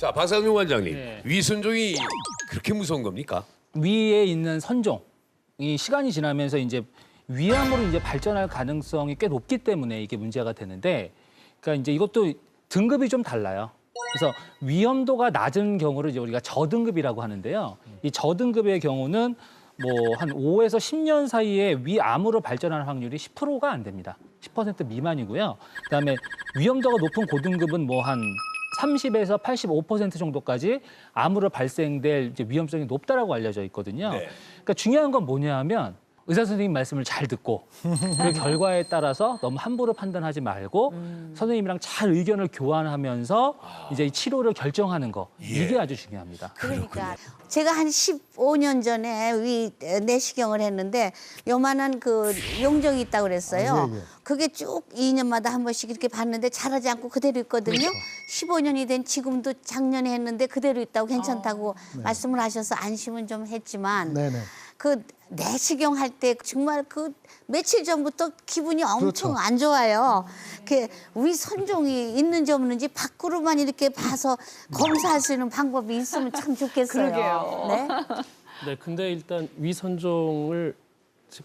자, 박상용 원장님, 네. 위선종이 그렇게 무서운 겁니까? 위에 있는 선종이 시간이 지나면서 이제 위암으로 이제 발전할 가능성이 꽤 높기 때문에 이게 문제가 되는데, 그러니까 이제 이것도 등급이 좀 달라요. 그래서 위험도가 낮은 경우를 이제 우리가 저등급이라고 하는데요. 이 저등급의 경우는 뭐 한 5에서 10년 사이에 위암으로 발전할 확률이 10%가 안 됩니다. 10% 미만이고요. 그다음에 위험도가 높은 고등급은 뭐 한 30에서 85% 정도까지 암으로 발생될 이제 위험성이 높다라고 알려져 있거든요. 네. 그러니까 중요한 건 뭐냐 하면 의사 선생님 말씀을 잘 듣고 그 결과에 따라서 너무 함부로 판단하지 말고 선생님이랑 잘 의견을 교환하면서 이제 이 치료를 결정하는 거 이게 아주 중요합니다. 그러니까 제가 한 15년 전에 위 내시경을 했는데 요만한 그 용종이 있다고 그랬어요. 예, 예. 그게 쭉 2년마다 한 번씩 이렇게 봤는데 자라지 않고 그대로 있거든요. 15년이 된 지금도 작년에 했는데 그대로 있다고 괜찮다고 말씀을 하셔서 안심은 좀 했지만 네네. 그 내시경 할 때 정말 그 며칠 전부터 기분이 엄청 그렇죠. 안 좋아요. 그 위 선종이 있는지 없는지 밖으로만 이렇게 봐서 검사할 수 있는 방법이 있으면 참 좋겠어요. 그러게요. 네. 네, 근데 일단 위선종을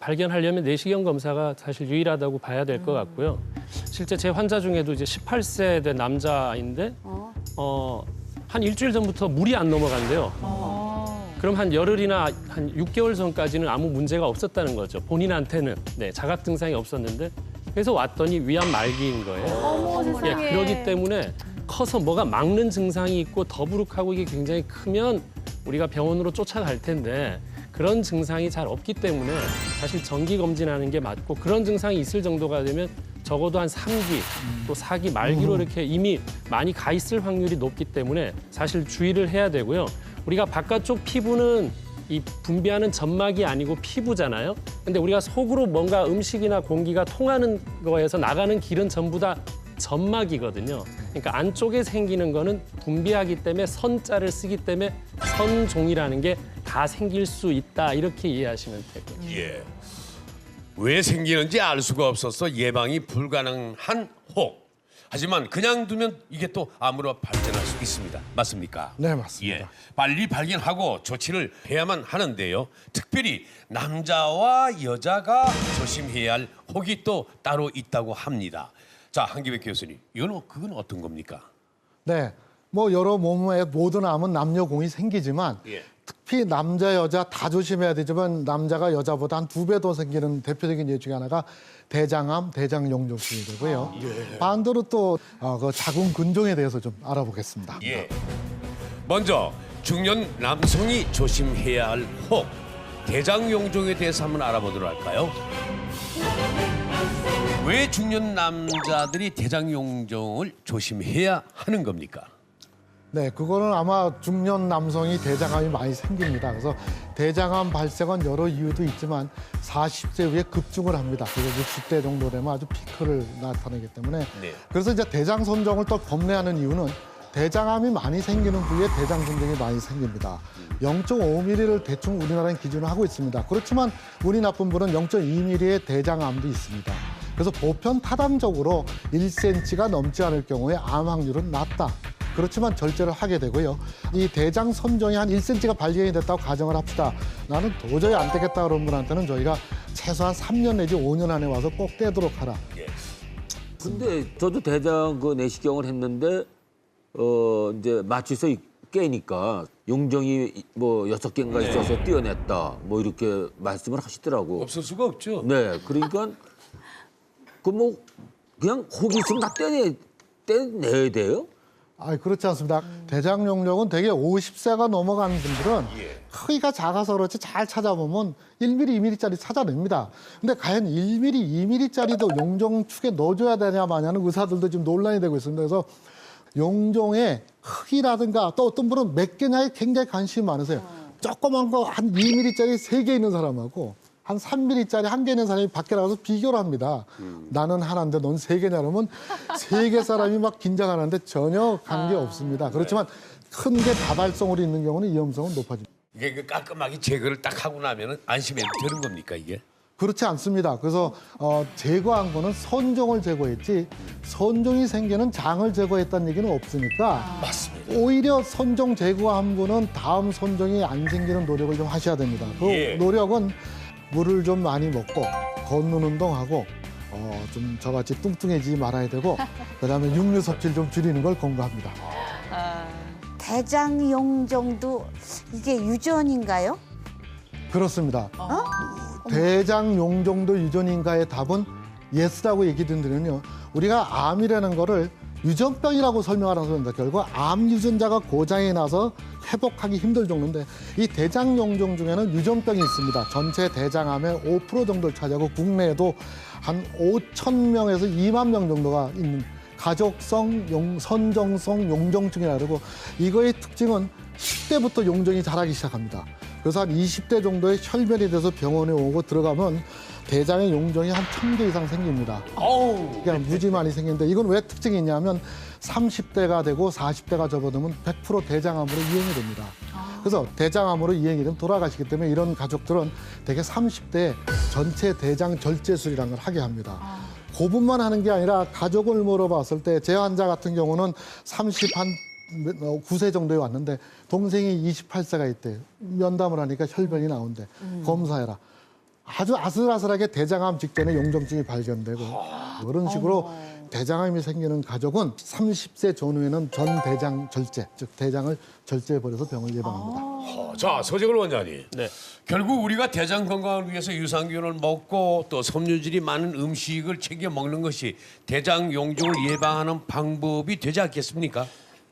발견하려면 내시경 검사가 사실 유일하다고 봐야 될 것 같고요. 실제 제 환자 중에도 이제 18세 된 남자인데 한 일주일 전부터 물이 안 넘어간대요. 그럼 한 열흘이나 한 6개월 전까지는 아무 문제가 없었다는 거죠. 본인한테는 자각 증상이 없었는데 그래서 왔더니 위암 말기인 거예요. 어머 세상에. 그렇기 때문에 커서 뭐가 막는 증상이 있고 더부룩하고 이게 굉장히 크면 우리가 병원으로 쫓아갈 텐데 그런 증상이 잘 없기 때문에 사실 정기 검진하는 게 맞고 그런 증상이 있을 정도가 되면 적어도 한 3기 또 4기 말기로 이렇게 이미 많이 가 있을 확률이 높기 때문에 사실 주의를 해야 되고요. 우리가 바깥쪽 피부는 이 분비하는 점막이 아니고 피부잖아요. 근데 우리가 속으로 뭔가 음식이나 공기가 통하는 거에서 나가는 길은 전부 다 점막이거든요. 그러니까 안쪽에 생기는 거는 분비하기 때문에 선자를 쓰기 때문에 선종이라는 게 다 생길 수 있다 이렇게 이해하시면 되거든요. 예. 왜 생기는지 알 수가 없어서 예방이 불가능한 혹. 하지만 그냥 두면 이게 또 암으로 발전할 수 있습니다. 맞습니까? 네, 맞습니다. 예. 빨리 발견하고 조치를 해야만 하는데요. 특별히 남자와 여자가 조심해야 할 혹이 또 따로 있다고 합니다. 자, 한기백 교수님, 그건 어떤 겁니까? 네, 뭐 여러 몸의 모든 암은 남녀공이 생기지만 예. 특히 남자 여자 다 조심해야 되지만 남자가 여자보다 한 2배 더 생기는 대표적인 예 중에 하나가 대장암, 대장용종증이 되고요. 반대로 또 그 자궁근종에 대해서 좀 알아보겠습니다. 예. 먼저 중년 남성이 조심해야 할 혹, 대장용종에 대해서 한번 알아보도록 할까요? 왜 중년 남자들이 대장용종을 조심해야 하는 겁니까? 네, 그거는 아마 중년 남성이 대장암이 많이 생깁니다. 그래서 대장암 발생은 여러 이유도 있지만 40세 후에 급증을 합니다. 그래서 60대 정도 되면 아주 피크를 나타내기 때문에 네. 그래서 이제 대장 선종을 또 겁내하는 이유는 대장암이 많이 생기는 부위에 대장 손종이 많이 생깁니다. 0.5mm를 대충 우리나라는 기준을 하고 있습니다. 그렇지만 운이 나쁜 분은 0.2mm의 대장암도 있습니다. 그래서 보편 타당적으로 1cm가 넘지 않을 경우에 암 확률은 낮다. 그렇지만 절제를 하게 되고요. 이 대장 선종이 한 1cm가 발견이 됐다고 가정을 합시다. 나는 도저히 안 되겠다 그런 분한테는 저희가 최소한 3년 내지 5년 안에 와서 꼭 떼도록 하라. 근데 저도 대장 그 내시경을 했는데 이제 마취해서 깨니까 용종이 뭐 6개인가 있어서 떼어냈다. 뭐 이렇게 말씀을 하시더라고. 없을 수가 없죠. 네, 그러니까 그 뭐 그냥 혹이 있으면 다 떼내야 돼요? 그렇지 않습니다. 대장용종은 대개 50세가 넘어가는 분들은 크기가 작아서 그렇지 잘 찾아보면 1mm, 2mm짜리 찾아냅니다. 근데 과연 1mm, 2mm짜리도 용종축에 넣어줘야 되냐 마냐는 의사들도 지금 논란이 되고 있습니다. 그래서 용종의 크기라든가 또 어떤 분은 몇 개냐에 굉장히 관심이 많으세요. 조그만 거 한 2mm짜리 3개 있는 사람하고 한 3mm짜리 1개 있는 사람이 밖에 나가서 비교를 합니다. 나는 하나인데 넌 3개냐 그러면 3개 사람이 막 긴장하는데 전혀 관계 없습니다. 그렇지만 큰 게 다발성으로 있는 경우는 위험성은 높아집니다. 이게 그 깔끔하게 제거를 딱 하고 나면은 안심해도 되는 겁니까 이게? 그렇지 않습니다. 그래서 제거한 거는 선종을 제거했지 선종이 생기는 장을 제거했다는 얘기는 없으니까 맞습니다. 오히려 선종 제거한 분은 다음 선종이 안 생기는 노력을 좀 하셔야 됩니다. 그 예. 노력은 물을 좀 많이 먹고 걷는 운동하고 좀 저같이 뚱뚱해지지 말아야 되고 그다음에 육류 섭취를 좀 줄이는 걸 권고합니다. 대장용종도 이게 유전인가요? 그렇습니다. 대장용종도 유전인가의 답은 예스라고 얘기 드리면요. 우리가 암이라는 거를 유전병이라고 설명하라고 합니다. 결국 암 유전자가 고장이 나서 회복하기 힘들 정도인데 이 대장용종 중에는 유전병이 있습니다. 전체 대장암의 5% 정도를 차지하고 국내에도 한 5천 명에서 2만 명 정도가 있는 가족성 선종성 용종증이라고 그러고 이거의 특징은 10대부터 용종이 자라기 시작합니다. 그래서 한 20대 정도의 혈변이 돼서 병원에 오고 들어가면 대장의 용종이 한 1,000개 이상 생깁니다. 그냥 무지 많이 생기는데 이건 왜 특징이 있냐면 30대가 되고 40대가 접어들면 100% 대장암으로 이행이 됩니다. 그래서 대장암으로 이행이 되면 돌아가시기 때문에 이런 가족들은 대개 30대에 전체 대장 절제술이라는 걸 하게 합니다. 그분만 하는 게 아니라 가족을 물어봤을 때 제 환자 같은 경우는 9세 정도에 왔는데 동생이 28세가 있대. 면담을 하니까 혈변이 나온대. 검사해라. 아주 아슬아슬하게 대장암 직전에 용종증이 발견되고 그런 식으로 대장암이 생기는 가족은 30세 전후에는 전 대장 절제, 즉 대장을 절제해버려서 병을 예방합니다. 자, 서재걸 원장님. 네. 결국 우리가 대장 건강을 위해서 유산균을 먹고 또 섬유질이 많은 음식을 챙겨 먹는 것이 대장 용종을 예방하는 방법이 되지 않겠습니까?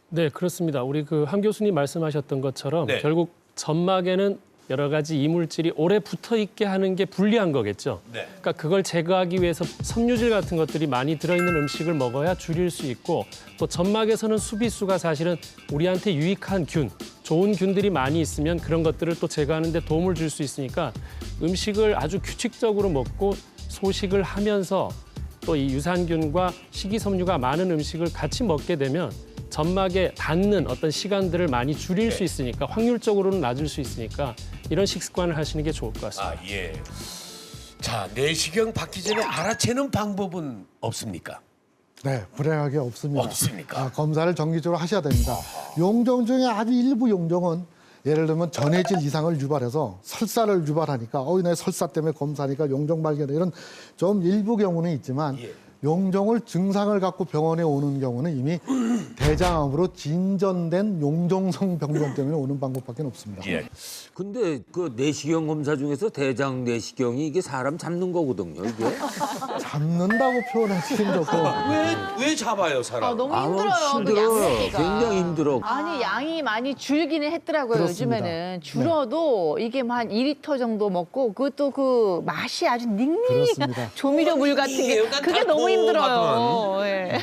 네, 그렇습니다. 우리 그 함 교수님 말씀하셨던 것처럼 네. 결국 점막에는 여러 가지 이물질이 오래 붙어 있게 하는 게 불리한 거겠죠. 네. 그러니까 그걸 제거하기 위해서 섬유질 같은 것들이 많이 들어있는 음식을 먹어야 줄일 수 있고 또 점막에서는 수비수가 사실은 우리한테 유익한 균, 좋은 균들이 많이 있으면 그런 것들을 또 제거하는 데 도움을 줄 수 있으니까 음식을 아주 규칙적으로 먹고 소식을 하면서 또 이 유산균과 식이섬유가 많은 음식을 같이 먹게 되면 점막에 닿는 어떤 시간들을 많이 줄일 수 있으니까 확률적으로는 낮을 수 있으니까 이런 식습관을 하시는 게 좋을 것 같습니다. 아, 예. 자, 내시경 받기 전에 알아채는 방법은 없습니까? 네, 불행하게 없습니다. 없습니까? 검사를 정기적으로 하셔야 됩니다. 용종 중에 아주 일부 용종은 예를 들면 전해질 이상을 유발해서 설사를 유발하니까 내 설사 때문에 검사하니까 용종 발견 이런 좀 일부 경우는 있지만 예. 용종을 증상을 갖고 병원에 오는 경우는 이미 대장암으로 진전된 용종성 병변 때문에 오는 방법밖에 없습니다. 예. 근데 그 내시경 검사 중에서 대장 내시경이 이게 사람 잡는 거거든요, 이게. 잡는다고 표현하시긴 좋고 왜 잡아요, 사람? 너무 아, 힘들어요. 그 양 먹기가. 굉장히 힘들어. 아니 양이 많이 줄기는 했더라고요. 그렇습니다. 요즘에는 줄어도 이게 뭐 한 2리터 정도 먹고 그것도 그 맛이 아주 닝닝해. 그렇습니다. 조미료 물 같은 게 약간 그게 너무 힘들어요. 예.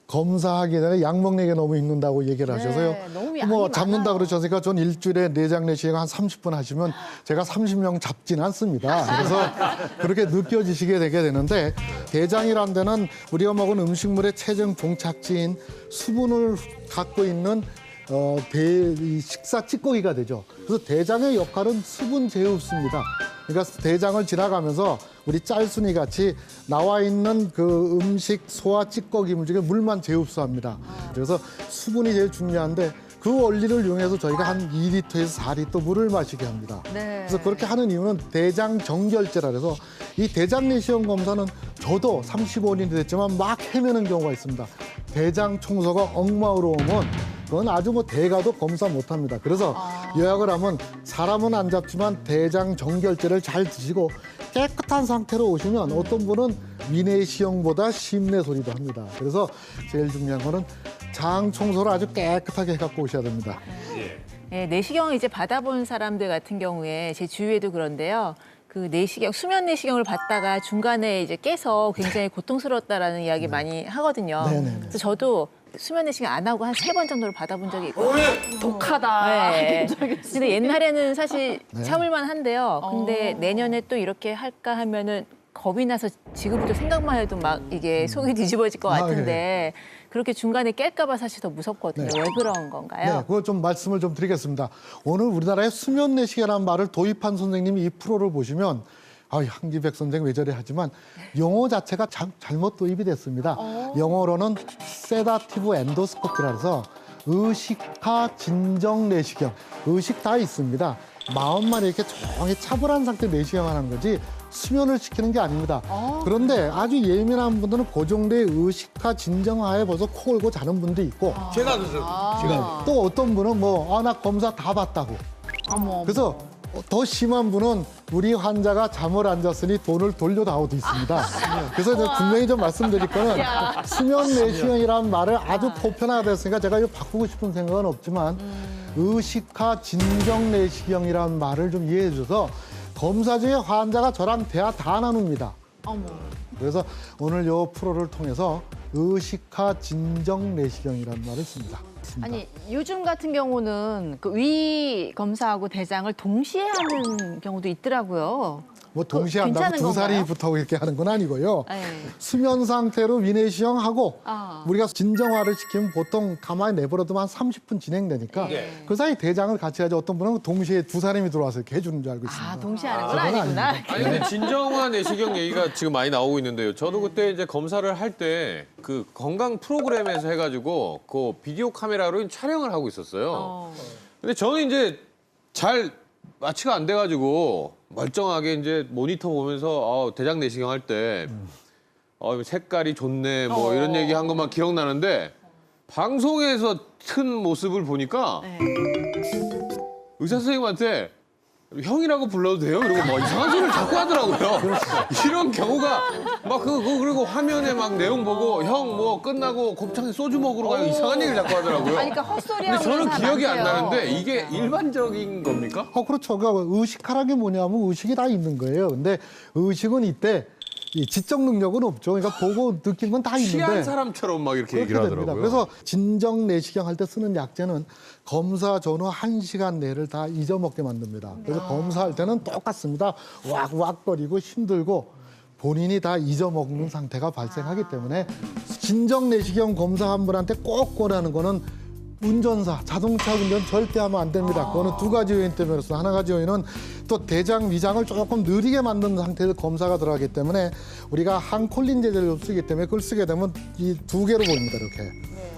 검사하기 전에 약 먹는 게 너무 힘든다고 얘기를 하셔서요. 너무 양이 뭐 잡는다 많아요. 그러셨으니까 전 일주일에 내장 내시경 한 30분 하시면 제가 30명 잡진 않습니다. 그래서 그렇게 느껴지시게 되게 되는데 대장이란 데는 우리가 먹은 음식물의 최종 종착지인 수분을 갖고 있는 이 식사 찌꺼기가 되죠. 그래서 대장의 역할은 수분 제흡수입니다. 그러니까 대장을 지나가면서 우리 짤순이 같이 나와 있는 그 음식 소화 찌꺼기물 중에 물만 제흡수합니다. 그래서 수분이 제일 중요한데 그 원리를 이용해서 저희가 한 2리터에서 4리터 물을 마시게 합니다. 그래서 그렇게 하는 이유는 대장 정결제라 해서 이 대장 내시경 검사는 저도 35년이 됐지만 막 헤매는 경우가 있습니다. 대장 청소가 엉망으로 오면 그건 아주 뭐 대가도 검사 못합니다. 그래서 요약을 하면 사람은 안 잡지만 대장 정결제를 잘 드시고 깨끗한 상태로 오시면 어떤 분은 위내시경보다 심내소리도 합니다. 그래서 제일 중요한 거는 장 청소를 아주 깨끗하게 해갖고 오셔야 됩니다. 네, 내시경을 이제 받아본 사람들 같은 경우에 제 주위에도 그런데요. 그 내시경, 수면 내시경을 받다가 중간에 이제 깨서 굉장히 고통스러웠다라는 이야기 많이 하거든요. 네네네. 그래서 저도 수면 내시경 안 하고 한 3번 정도를 받아본 적이 있거든요. 독하다. 네. 근데 옛날에는 사실 참을만 한데요. 근데 내년에 또 이렇게 할까 하면은 겁이 나서 지금부터 생각만 해도 막 이게 속이 뒤집어질 것 같은데 그렇게 중간에 깰까 봐 사실 더 무섭거든요. 네. 왜 그런 네, 건가요? 그거 좀 말씀을 좀 드리겠습니다. 오늘 우리나라에 수면 내시경이라는 말을 도입한 선생님이 이 프로를 보시면 한기백 선생 왜 저래 하지만 용어 자체가 잘못 도입이 됐습니다. 영어로는 세다티브 엔도스코피라서 의식하 진정 내시경, 의식 다 있습니다. 마음만 이렇게 조용히 차분한 상태 내시경 하는 거지 수면을 시키는 게 아닙니다. 그런데 아주 예민한 분들은 그 정도의 의식하 진정하에 벌써 코 골고 자는 분도 있고 제가 제가 또 어떤 분은 나 검사 다 봤다고. 그래서 더 심한 분은 우리 환자가 잠을 안 잤으니 돈을 돌려다오도 있습니다. 그래서 이제 분명히 좀 말씀드릴 거는 수면 내시경이라는 말을 아주 보편화됐으니까 제가 이거 바꾸고 싶은 생각은 없지만 의식하 진정 내시경이라는 말을 좀 이해해 줘서 검사 중에 환자가 저랑 대화 다 나눕니다. 그래서 오늘 이 프로를 통해서 의식하 진정 내시경이라는 말을 씁니다. 아니 요즘 같은 경우는 그 위 검사하고 대장을 동시에 하는 경우도 있더라고요. 뭐 동시에 한다고 괜찮은 두 살이 건가요? 붙어 이렇게 하는 건 아니고요. 네. 수면 상태로 위내시경하고 우리가 진정화를 시키면 보통 가만히 내버려두면 한 30분 진행되니까 그 사이 대장을 같이 하죠. 어떤 분은 동시에 두 사람이 들어와서 이렇게 해주는 줄 알고 있습니다. 아 동시에 하는 건 그건 아니구나. 아니 근데 진정화 내시경 얘기가 지금 많이 나오고 있는데요. 저도 그때 이제 검사를 할 때 그 건강 프로그램에서 해가지고 그 비디오 카메라로 촬영을 하고 있었어요. 근데 저는 이제 잘 마취가 안 돼가지고 멀쩡하게 이제 모니터 보면서 대장 내시경 할 때 색깔이 좋네 뭐 이런 얘기 한 것만 기억나는데 방송에서 튼 모습을 보니까 의사 선생님한테 형이라고 불러도 돼요? 이러고 뭐 이상한 소리를 자꾸 하더라고요. 이런 경우가 막 그리고 화면에 막 내용 보고 형 뭐 끝나고 곱창에 소주 먹으러 가요 이상한 얘기를 자꾸 하더라고요. 아니, 그러니까 헛소리 근데 하고 저는 있는 사람 기억이 안 많대요. 나는데 이게 일반적인 겁니까? 그렇죠. 그러니까 의식하라는 게 뭐냐면 의식이 다 있는 거예요. 근데 의식은 이때 이 지적 능력은 없죠. 그러니까 보고 느낀 건 다 취한 있는데 사람처럼 막 이렇게 그렇게 얘기를 됩니다. 하더라고요. 그래서 진정 내시경 할 때 쓰는 약제는 검사 전후 1시간 내를 다 잊어먹게 만듭니다. 그래서 검사할 때는 똑같습니다. 왁왁거리고 힘들고 본인이 다 잊어먹는 상태가 발생하기 때문에 진정 내시경 검사 한 분한테 꼭 권하는 거는 운전사, 자동차 운전 절대 하면 안 됩니다. 그거는 두 가지 요인 때문에 그렇습니다. 하나 가지 요인은 또 대장, 위장을 조금 느리게 만드는 상태에서 검사가 들어가기 때문에 우리가 항콜린 제제를 쓰기 때문에 그걸 쓰게 되면 이 두 개로 보입니다. 이렇게.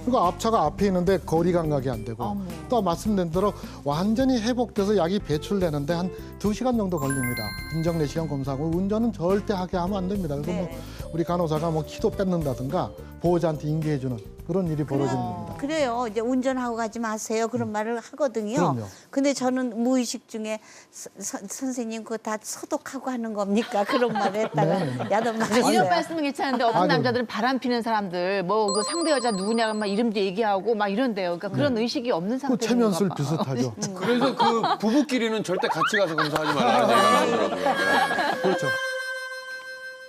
그러니까 앞차가 앞에 있는데 거리 감각이 안 되고 또 말씀드린 대로 완전히 회복돼서 약이 배출되는데 한 2시간 정도 걸립니다. 진정 내시경 검사하고 운전은 절대 하게 하면 안 됩니다. 그래서 뭐 우리 간호사가 뭐 키도 뺏는다든가 보호자한테 인계해주는 그런 일이 벌어지는 겁니다. 그래요. 이제 운전하고 가지 마세요. 그런 말을 하거든요. 그럼요. 근데 저는 무의식 중에 선생님 그거 다 소독하고 하는 겁니까? 그런 말을 했다가 야단 맞았어요. 이런 말씀은 괜찮은데 어떤 아니, 남자들은 바람 피는 사람들 뭐 그 상대 여자 누구냐 막 이름도 얘기하고 막 이런데요. 그러니까 그런 의식이 없는 그 상태인가 최면술 봐. 비슷하죠. 그래서 그 부부끼리는 절대 같이 가서 검사하지 말라는 얘기가 나오더라고요. 그렇죠.